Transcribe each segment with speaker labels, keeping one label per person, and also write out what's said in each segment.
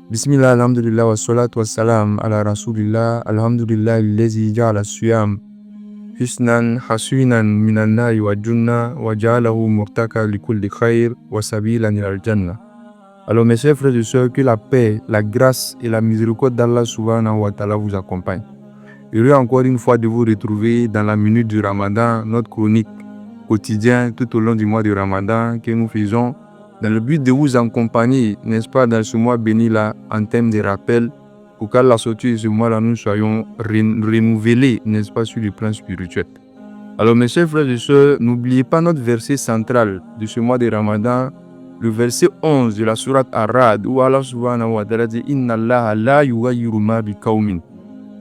Speaker 1: Bismillah, alhamdulillah, wa salatu wa salam ala rasulillah, alhamdulillah, allazi ja'ala siyam hisnan hasinan minan nari wa junna wa ja'alahu murtaka li kulli khair wa sabilan ila al-jannah. Alors mes chers frères et sœurs, que la paix, la grâce et la miséricorde d'Allah subhanahu wa ta'ala vous accompagnent. Heureux encore une fois de vous retrouver dans la minute du Ramadan, notre chronique quotidienne tout au long du mois du Ramadan que nous faisons dans le but de vous accompagner, n'est-ce pas, dans ce mois béni-là, en termes de rappel, pour qu'à la sortie de ce mois-là, nous soyons renouvelés, n'est-ce pas, sur le plan spirituel. Alors, mes chers frères et sœurs, n'oubliez pas notre verset central de ce mois de Ramadan, le verset 11 de la sourate Ar-Ra'd, où Allah subhanahu wa ta'ala dit « Inna Allah la yughayyiru ma bi qawmin,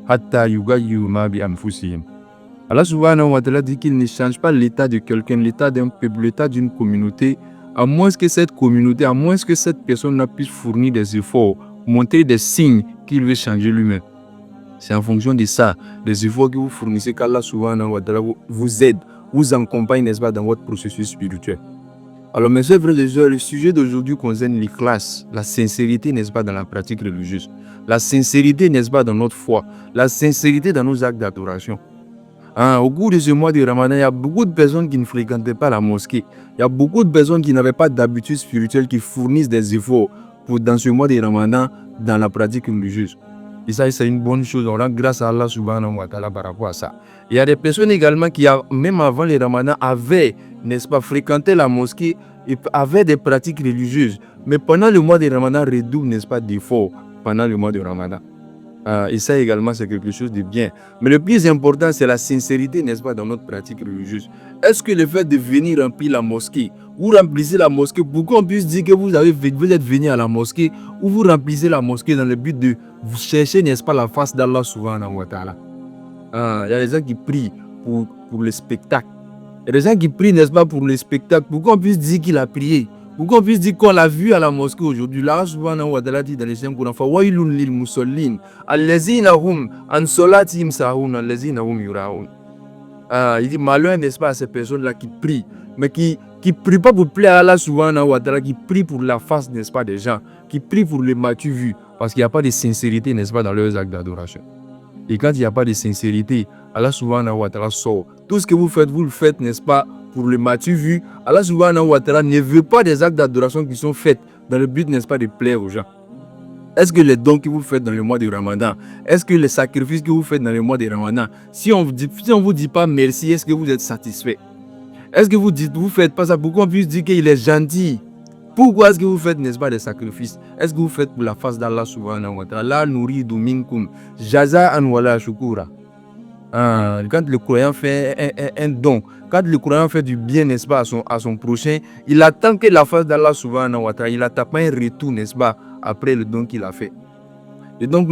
Speaker 1: hatta yughayyiru ma bi anfusihim » Allah subhanahu wa ta'ala dit qu'il ne change pas l'état de quelqu'un, l'état d'un peuple, l'état d'une communauté, à moins que cette communauté, à moins que cette personne puisse fournir des efforts, montrer des signes qu'il veut changer lui-même. C'est en fonction de ça, des efforts que vous fournissez, qu'Allah subhanahu wa ta'ala vous aide, vous accompagne, n'est-ce pas, dans votre processus spirituel. Alors, mes chers frères et sœurs, le sujet d'aujourd'hui concerne l'ikhlas, la sincérité, n'est-ce pas, dans la pratique religieuse. La sincérité, n'est-ce pas, dans notre foi. La sincérité dans nos actes d'adoration. Au cours de ce mois de Ramadan, il y a beaucoup de personnes qui ne fréquentaient pas la mosquée. Il y a beaucoup de personnes qui n'avaient pas d'habitude spirituelle, qui fournissent des efforts pour, dans ce mois de Ramadan, dans la pratique religieuse. Et ça, c'est une bonne chose. On rend grâce à Allah subhanahu wa ta'ala par rapport à ça. Il y a des personnes également qui, même avant le Ramadan, avaient, n'est-ce pas, fréquenté la mosquée et avaient des pratiques religieuses. Mais pendant le mois de Ramadan, redoublent, n'est-ce pas, d'efforts pendant le mois de Ramadan. Et ça également, c'est quelque chose de bien. Mais le plus important, c'est la sincérité, n'est-ce pas, dans notre pratique religieuse. Est-ce que le fait de venir remplir la mosquée, vous remplissez la mosquée pour qu'on puisse dire que vous êtes venu à la mosquée, ou vous remplissez la mosquée dans le but de vous chercher, n'est-ce pas, la face d'Allah subhanahu wa ta'ala. Il y a des gens qui prient pour le spectacle. Il y a des gens qui prient, n'est-ce pas, pour le spectacle, pour qu'on puisse dire qu'il a prié. Pour qu'on puisse dire qu'on l'a vu à la mosquée aujourd'hui. Là, subhanahu wa ta'ala dit dans les Saint-Coran, Fawailun lil musallin, allazina hum an salatihim sahun, allazina hum yura'un. Il dit malheur, n'est-ce pas, à ces personnes-là qui prient, mais qui prient pas pour plaire à Allah subhanahu wa ta'ala, qui prient pour la face, n'est-ce pas, des gens, qui prient pour les matu vus, parce qu'il n'y a pas de sincérité, n'est-ce pas, dans leurs actes d'adoration. Et quand il n'y a pas de sincérité, Allah subhanahu wa ta'ala sort. Tout ce que vous le faites, n'est-ce pas, pour le matu vu. Allah subhanahu wa ta'ala ne veut pas des actes d'adoration qui sont faits dans le but, n'est-ce pas, de plaire aux gens. Est-ce que les dons que vous faites dans le mois de Ramadan, est-ce que les sacrifices que vous faites dans le mois de Ramadan, si on ne vous dit pas merci, est-ce que vous êtes satisfait? Est-ce que vous faites pas ça pour qu'on puisse dire qu'il est gentil? Pourquoi est-ce que vous faites, n'est-ce pas, des sacrifices? Est-ce que vous faites pour la face d'Allah subhanahu wa ta'ala? La nuridu minkum jaza'an wala shukura. Quand le croyant fait un don, quand le croyant fait du bien, n'est-ce pas, à son prochain, il attend que la face d'Allah subhanahu wa ta'ala, il n'attend pas un retour, n'est-ce pas, après le don qu'il a fait. Et donc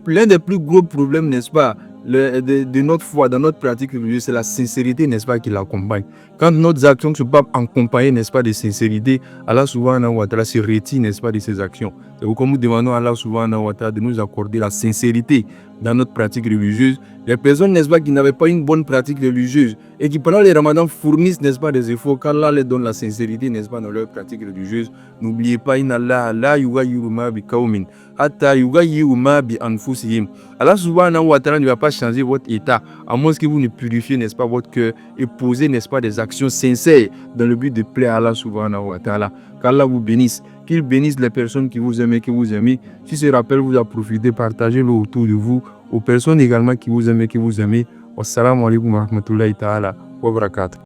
Speaker 1: l'un des plus gros problèmes, n'est-ce pas, de notre foi, dans notre pratique religieuse, c'est la sincérité, n'est-ce pas, qui l'accompagne. Quand nos actions ne sont pas accompagnées, n'est-ce pas, de sincérité, Allah subhanahu wa ta'ala se retire, n'est-ce pas, de ses actions. Et comme nous demandons à Allah subhanahu wa ta'ala de nous accorder la sincérité dans notre pratique religieuse, les personnes, n'est-ce pas, qui n'avaient pas une bonne pratique religieuse et qui pendant les ramadans fournissent, n'est-ce pas, des efforts, qu'Allah leur donne la sincérité, n'est-ce pas, dans leur pratique religieuse. N'oubliez pas, inna Allah la yughayyiru ma bi qawmin hatta yughayyiru ma bi anfusihim. Allah subhanahu wa ta'ala ne va pas changer votre état à moins que vous ne purifiez, n'est-ce pas, votre cœur et posez, n'est-ce pas, des actions sincères dans le but de plaire à Allah subhanahu wa ta'ala. Qu'Allah vous bénisse, qu'il bénisse les personnes qui vous aiment et qui vous aiment. Si ce rappel vous a profité, partagez-le autour de vous, aux personnes également qui vous aiment et qui vous aiment. Wassalamu alaikum wa rahmatullahi ta'ala wa barakatuh.